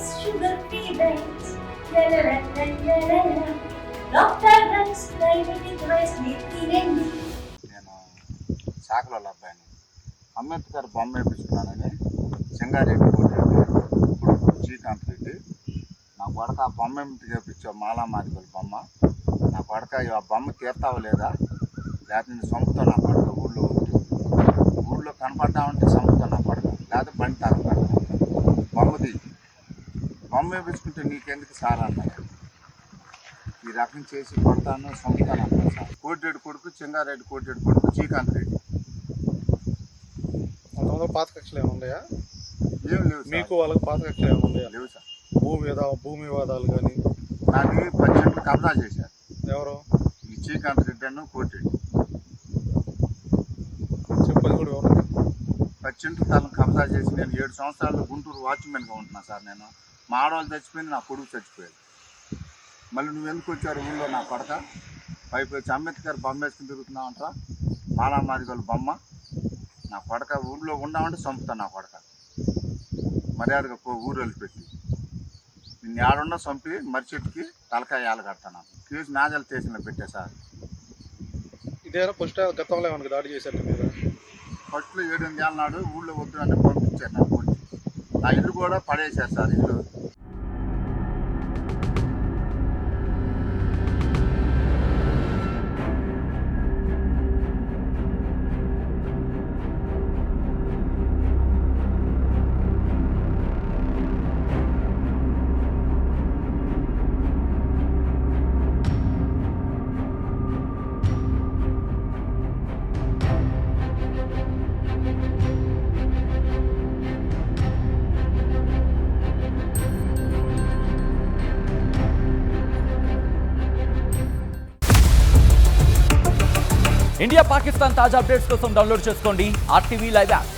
sugar-free diets. La la la la la la la. Dr. Rams diabetic rice తినండి. నేను శాఖలో అబ్బాయిని అంబేద్కర్ బొమ్మ వేయించుకున్నానని సింగారెడ్డి ఇప్పుడు శ్రీకాంత్ రెడ్డి నా కొడక ఆ బొమ్మ ఏమిటి వేయించావు మాలా మాదిగల బొమ్మ నా కొడక ఆ బొమ్మ తీర్తావు లేదా లేకపోతే నేను సొంపుతావు నా కొడక ఊళ్ళో కనపడతామంటే సొంపుతావు నా కొడక లేకపోతే బండి తాగపడతా బొమ్మది బొమ్మ వేయించుకుంటే నీకెందుకు సార్ అన్నారు ఈ రకం చేసి కొడతాను సొంపుతాను అన్నారు సార్ కోటిరెడ్డి కొడుకు చింగారెడ్డి కోటిరెడ్డి కొడుకు శ్రీకాంత్ రెడ్డి అంతమంది పాత కక్షలు ఏమైనా ఉన్నాయా? ఏం లేవు మీకు వాళ్ళకి పాత కక్షలు ఏమైనా ఉన్నాయా? లేవు సార్. భూమి వివాదాలు కానీ నాకు 10 సెంట్లు కబ్జా చేశారు. ఎవరు? ఈ శ్రీకాంత్ రెడ్డి అన్న కోటిరెడ్డి చెప్పది కూడా ఎవరు? 10 సెంట్లు తనను కబ్జా చేసి నేను 7 సంవత్సరాలు గుంటూరు వాచ్మెన్గా ఉంటున్నా సార్. నేను మా ఆడవాళ్ళు చచ్చిపోయింది, నా కొడుకు చచ్చిపోయాడు. మళ్ళీ నువ్వు ఎందుకు వచ్చారు ఊళ్ళో నా కొడక పైపు వచ్చి అంబేద్కర్ బొమ్మ వేసుకుని తిరుగుతున్నావు అంటారా మాలా మాదిగల బొమ్మ నా కొడక ఊళ్ళో ఉన్నామంటే చంపుతాను నా కొడక మర్యాదగా ఊరు వెళ్ళిపెట్టి నిన్ను ఏడున్నా చంపి మరిచెట్టుకి తలకాయ ఏళ్ళ కడతాను కేసు నాజల స్టేషన్లో పెట్టా సార్. ఇదేనా ఫస్ట్ గతంలో ఏమన్నా దాడి చేశారు మీరు? ఫస్ట్లో 7 ఏళ్ళ నాడు ఊళ్ళో వద్దు అంటే పంపించారు నా కొడుకు. నా ఇల్లు కూడా పడేశారు సార్. ఇల్లు ఇండియా పాకిస్తాన్ తాజా అప్డేట్స్ కోసం డౌన్లోడ్ చేసుకోండి RTV లైవ్ యాప్.